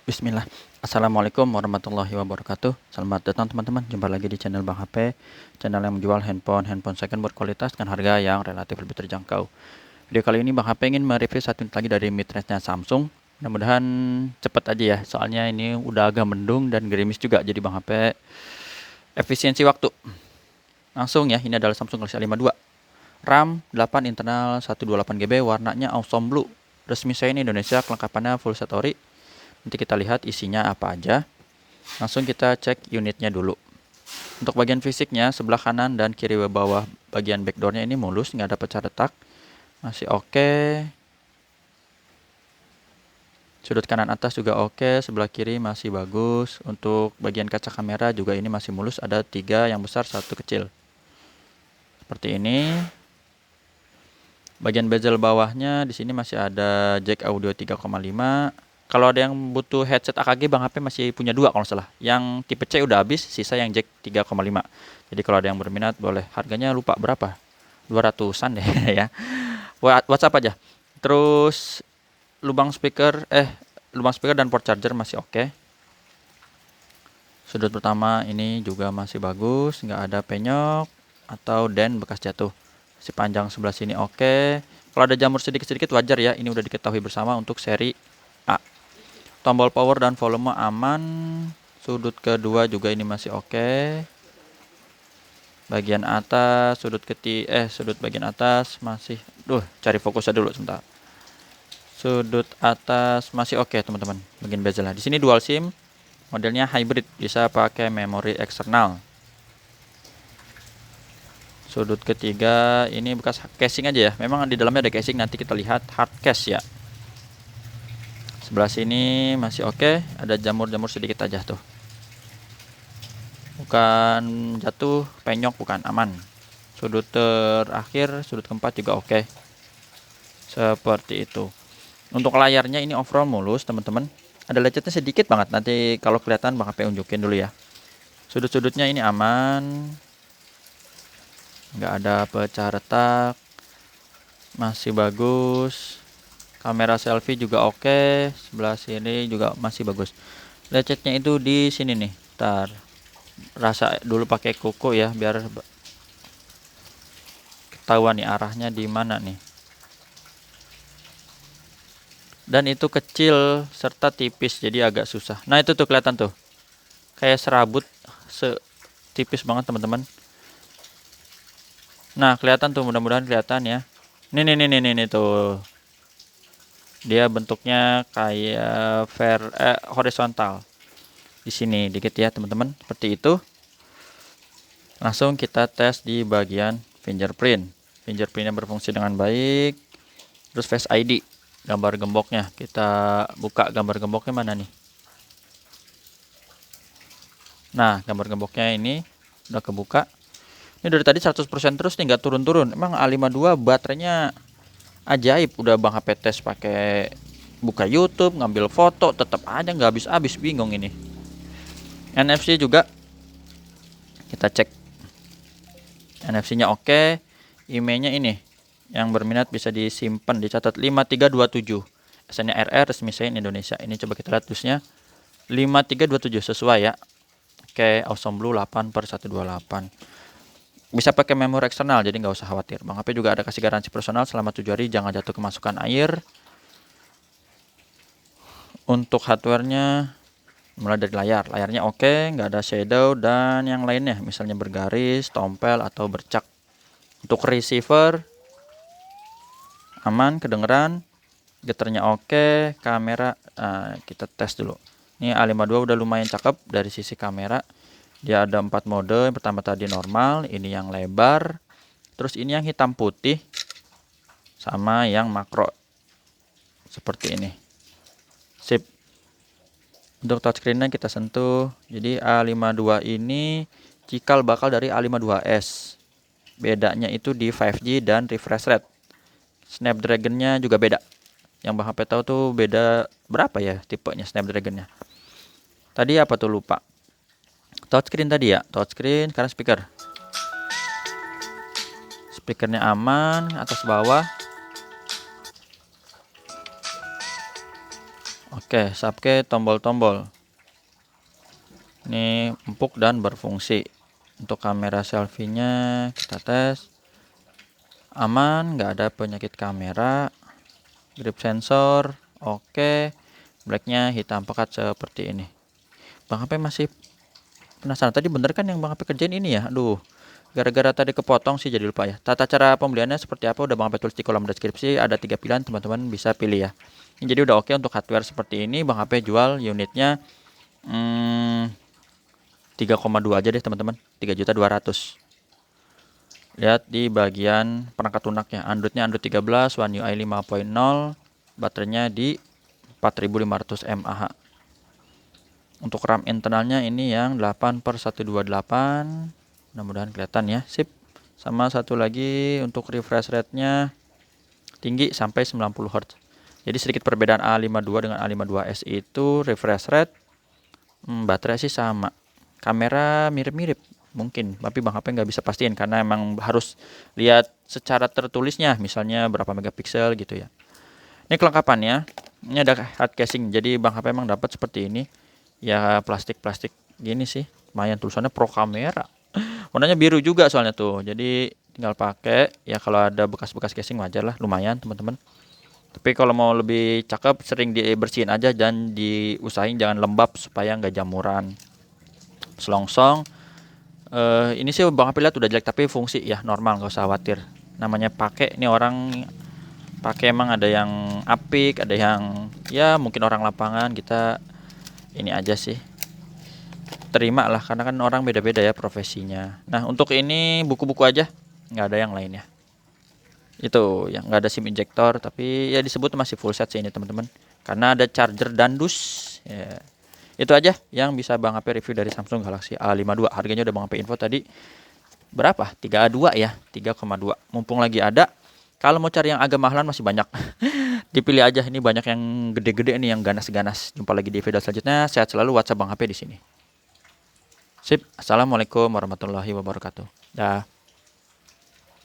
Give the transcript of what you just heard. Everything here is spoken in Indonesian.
Bismillah. Assalamualaikum warahmatullahi wabarakatuh. Selamat datang teman-teman. Jumpa lagi di channel Bang HP, channel yang menjual handphone second berkualitas dengan harga yang relatif lebih terjangkau. Video kali ini Bang HP ingin mereview satu unit lagi dari mid-range-nya Samsung. Mudah-mudahan cepet aja ya, soalnya ini udah agak mendung dan gerimis juga. Jadi Bang HP efisiensi waktu. Langsung ya, ini adalah Samsung Galaxy A52. RAM 8, internal 128 GB, warnanya awesome blue. Resmi saya ini Indonesia, kelengkapannya full set ori. Nanti kita lihat isinya apa aja. Langsung kita cek unitnya dulu. Untuk bagian fisiknya, sebelah kanan dan kiri bawah bagian backdoornya ini mulus, nggak ada pecah retak. Masih oke. Sudut kanan atas juga oke, sebelah kiri masih bagus. Untuk bagian kaca kamera juga ini masih mulus, ada 3 yang besar, 1 kecil. Seperti ini. Bagian bezel bawahnya di sini masih ada jack audio 3,5. Kalau ada yang butuh headset AKG, Bang HP masih punya 2 kalau salah. Yang tipe C udah habis, sisa yang jack 3,5. Jadi kalau ada yang berminat boleh. Harganya lupa berapa? 200-an deh ya. WhatsApp aja. Terus lubang speaker dan port charger masih oke. Sudut pertama ini juga masih bagus, nggak ada penyok atau dent bekas jatuh. Si panjang sebelah sini oke. Kalau ada jamur sedikit-sedikit wajar ya, ini udah diketahui bersama untuk seri A. Tombol power dan volume aman. Sudut kedua juga ini masih oke. Bagian atas, sudut bagian atas masih, cari fokusnya dulu sebentar. Sudut atas masih oke teman-teman. Bagian bezel. Di sini dual SIM, modelnya hybrid, bisa pakai memori eksternal. Sudut ketiga ini bekas casing aja ya. Memang di dalamnya ada casing, nanti kita lihat hard case ya. Sebelah sini masih oke, ada jamur-jamur sedikit aja tuh. Bukan jatuh, penyok bukan, aman. Sudut terakhir, sudut keempat juga oke. Seperti itu. Untuk layarnya ini overall mulus teman-teman. Ada lecetnya sedikit banget, nanti kalau kelihatan Bang HP unjukin dulu ya. Sudut-sudutnya ini aman. Nggak ada pecah retak. Masih bagus. Kamera selfie juga oke. Sebelah sini juga masih bagus. Lecetnya itu di sini nih. Ntar rasa dulu pakai kuku ya biar ketahuan nih arahnya di mana nih. Dan itu kecil serta tipis jadi agak susah. Nah itu tuh kelihatan tuh. Kayak serabut tipis banget teman-teman. Nah kelihatan tuh, mudah-mudahan kelihatan ya. Nih tuh. Dia bentuknya kayak horizontal. Di sini dikit ya teman-teman, seperti itu. Langsung kita tes di bagian fingerprint. Fingerprintnya berfungsi dengan baik. Terus Face ID, gambar gemboknya. Kita buka gambar gemboknya mana nih. Nah gambar gemboknya ini udah kebuka. Ini dari tadi 100% terus nih, nggak turun-turun. Emang A52 baterainya ajaib. Udah Bang HP tes pakai buka YouTube, ngambil foto, tetap aja nggak habis-habis, bingung ini. NFC juga kita cek. NFC-nya oke. IMEI-nya ini yang berminat bisa disimpan, dicatat 5327. SN-nya RR, resmi saya Indonesia. Ini coba kita lihat dusnya. 5327 sesuai ya. Oke, Awesome Blue 8/128. Bisa pakai memori eksternal, jadi nggak usah khawatir. Bang HP juga ada kasih garansi personal selama 7 hari, jangan jatuh kemasukan air. Untuk hardware-nya mulai dari layarnya oke, nggak ada shadow dan yang lainnya, misalnya bergaris, tompel atau bercak. Untuk receiver aman, kedengeran, getarnya oke, kamera kita tes dulu. Ini A52 udah lumayan cakep dari sisi kamera. Dia ada 4 mode. Yang pertama tadi normal, ini yang lebar, terus ini yang hitam putih, sama yang makro seperti ini. Sip. Untuk touchscreen-nya kita sentuh. Jadi A52 ini cikal bakal dari A52s. Bedanya itu di 5G dan refresh rate. Snapdragon-nya juga beda. Yang Bang HP tahu tuh beda berapa ya tipenya Snapdragon-nya. Tadi apa tuh lupa. Touchscreen tadi ya, touchscreen, sekarang speaker. Speakernya aman, atas bawah. Oke, Sapke tombol-tombol. Ini empuk dan berfungsi. Untuk kamera selfie-nya kita tes. Aman, nggak ada penyakit kamera. Grip sensor, oke. Blacknya hitam pekat seperti ini. Bang HP masih penasaran. Tadi bener kan yang Bang HP kerjain ini ya? Aduh, gara-gara tadi kepotong sih jadi lupa ya. Tata cara pembeliannya seperti apa udah Bang HP tulis di kolom deskripsi. Ada 3 pilihan, teman-teman bisa pilih ya. Ini jadi udah oke untuk hardware seperti ini. Bang HP jual unitnya 3,2 aja deh teman-teman. 3.200.000. Lihat di bagian perangkat lunaknya. Androidnya Android 13, One UI 5.0. Baterainya di 4500 mAh. Untuk RAM internalnya ini yang 8/128. Mudah-mudahan kelihatan ya. Sip. Sama satu lagi untuk refresh rate-nya tinggi sampai 90 Hz. Jadi sedikit perbedaan A52 dengan A52s itu refresh rate. Baterai sih sama. Kamera mirip-mirip mungkin, tapi Bang HP nggak bisa pastiin karena emang harus lihat secara tertulisnya, misalnya berapa megapiksel gitu ya. Ini kelengkapannya. Ini ada hard casing. Jadi Bang HP emang dapat seperti ini. Ya plastik-plastik gini sih. Lumayan, tulisannya Pro Kamera. Warnanya biru juga soalnya tuh. Jadi tinggal pakai. Ya kalau ada bekas-bekas casing wajar lah, lumayan teman-teman. Tapi kalau mau lebih cakep sering dibersihin aja dan diusahain jangan lembab supaya nggak jamuran. Selongsong. Ini sih Bang HP lihat udah jelek tapi fungsi ya normal, nggak usah khawatir. Namanya pakai, ini orang pakai emang ada yang apik, ada yang ya mungkin orang lapangan. Kita ini aja sih terima lah karena kan orang beda-beda ya profesinya. Nah untuk ini buku-buku aja, nggak ada yang lainnya. Itu yang nggak ada SIM injector, tapi ya disebut masih full set sih ini teman-teman. Karena ada charger dan dus. Ya. Itu aja yang bisa Bang HP review dari Samsung Galaxy A52. Harganya udah Bang HP info tadi. Berapa? 3A2 ya, 3,2. Mumpung lagi ada. Kalau mau cari yang agak mahalan masih banyak. Dipilih aja, ini banyak yang gede-gede nih, yang ganas-ganas. Jumpa lagi di video selanjutnya. Sehat selalu, WhatsApp Bang HP di sini. Sip. Assalamualaikum warahmatullahi wabarakatuh. Dah.